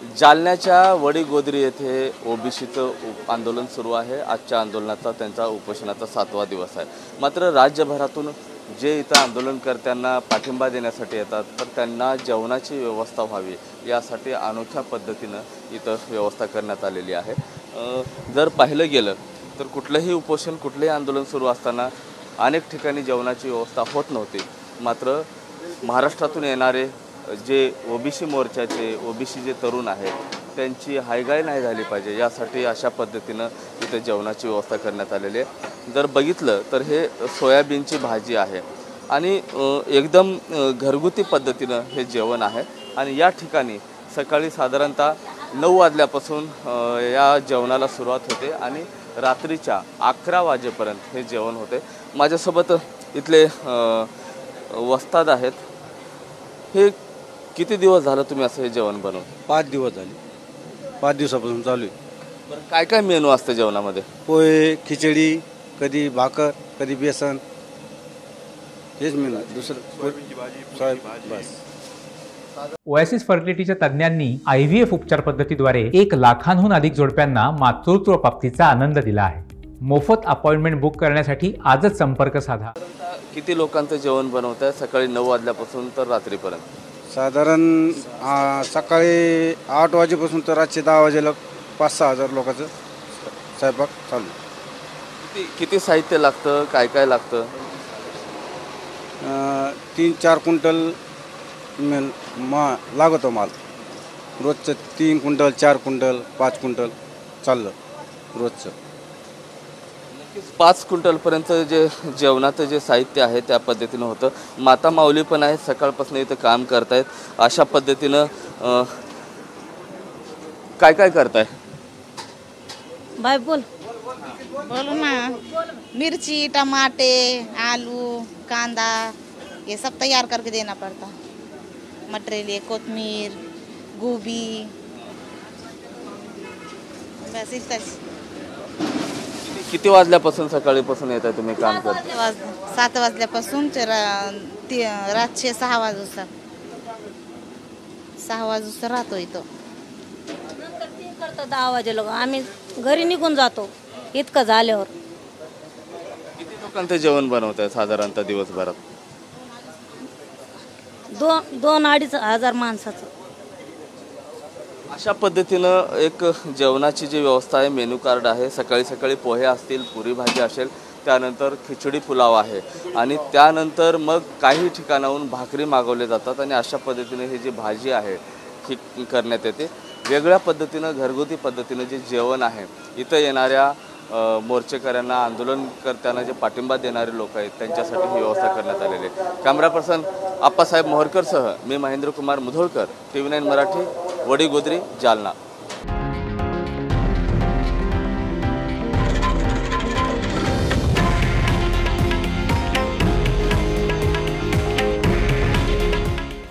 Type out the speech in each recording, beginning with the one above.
जालन्याच्या वडीगोद्री येथे ओबीसीचं आंदोलन सुरू आहे। आजच्या आंदोलनाचा त्यांचा उपोषणाचा 7वा दिवस आहे। मात्र राज्यभरातून जे इथं आंदोलनकर्त्यांना पाठिंबा देण्यासाठी येतात तर त्यांना जेवणाची व्यवस्था व्हावी यासाठी अनोख्या पद्धतीनं इथं व्यवस्था करण्यात आलेली आहे। जर पाहिलं गेलं तर कुठलंही उपोषण कुठलंही आंदोलन सुरू असताना अनेक ठिकाणी जेवणाची व्यवस्था होत नव्हती। मात्र महाराष्ट्रातून येणारे जे ओबीसी मोर्चाचे ओबीसी जे तरुण आहेत त्यांची हायगाय नाही झाली पाहिजे यासाठी अशा पद्धतीनं इथे जेवणाची व्यवस्था करण्यात आलेली आहे। जर बघितलं तर हे सोयाबीनची भाजी आहे आणि एकदम घरगुती पद्धतीनं हे जेवण आहे आणि या ठिकाणी सकाळी साधारणतः 9 वाजल्यापासून या जेवणाला सुरुवात होते आणि रात्रीच्या 11 वाजेपर्यंत हे जेवण होते। माझ्यासोबत इथले वस्ताद आहेत। हे किती दिवस झालं तुम्ही असं हे जेवण बनवून? 5 दिवस झाले। 5 दिवसापासून चालू आहे। बरं, काय काय मेनू असतं जेवणामध्ये? पोहे, खिचडी, कधी भाकर, कधी बेसन, हेच मेनू। दुसरं बस। ओएसिस फर्टिलिटीच्या तज्ञांनी IVF उपचार पद्धतीद्वारे 1 लाखांहून अधिक जोडप्यांना मातृत्व प्राप्तीचा आनंद दिला आहे। मोफत अपॉइंटमेंट बुक करण्यासाठी आजच संपर्क साधा। किती लोकांचं जेवण बनवताय सकाळी 9 वाजल्यापासून तर रात्रीपर्यंत? साधारण सकाळी 8 वाजेपासून तर रात्री 10 वाजेला 5-6 हजार लोकांचं स्वयंपाक चालू। किती साहित्य लागतं, काय काय लागतं? 3-4 क्विंटल लागतो माल रोजचं। 3 क्विंटल, 4 क्विंटल, 5 क्विंटल चाललं रोजचं। 5 क्विंटलपर्यंत जे जेवणाचं जे साहित्य आहे त्या पद्धतीनं होतं। माता माऊली पण आहेत, सकाळपासून इथं काम करतायत। अशा पद्धतीनं काय काय करताय? भाई बोलो ना। मिर्ची, टमाटे, आलू, कांदा ये सब तैयार करके देना पड़ता। मटेरियल ये कोतमीर, गोभी, बस इतना। किती वाजल्यापासून सकाळीपासून येत आहे तुम्ही काम करता? 7 वाजल्यापासून रातचे 6 वाजता 6 वाजता राहतो इथं। करतो 10 वाजे लोक आम्ही घरी निघून जातो इतकं झाल्यावर। किती लोकांचं जेवण बनवताय साधारणतः दिवसभरात? 2-2.5 हजार माणसाचं। अशा पद्धतीनं एक जेवणाची जी व्यवस्था आहे, मेनू कार्ड आहे। सकाळी सकाळी पोहे असतील, पुरी भाजी असेल, त्यानंतर खिचडी पुलाव आहे आणि त्यानंतर मग काही ठिकाणाहून भाकरी मागवले जातात आणि अशा पद्धतीने ही जी भाजी आहे ही करण्यात येते। वेगळ्या पद्धतीनं घरगुती पद्धतीनं जे जेवण आहे इथं येणाऱ्या मोर्चेकऱ्यांना आंदोलनकर्त्यांना जे पाठिंबा देणारे लोक आहेत त्यांच्यासाठी ही व्यवस्था करण्यात आलेली आहे। कॅमेरा पर्सन आप्पासाहेब मोहरकरसह मी महेंद्र कुमार मुधोळकर, TV9 मराठी, वडीगोद्री, जालना।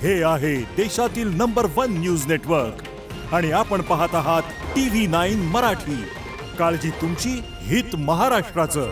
हे आहे देशातील नंबर 1 न्यूज नेटवर्क आणि आपण पाहत आहात TV9 मराठी। काळजी तुमची, हित महाराष्ट्राचं।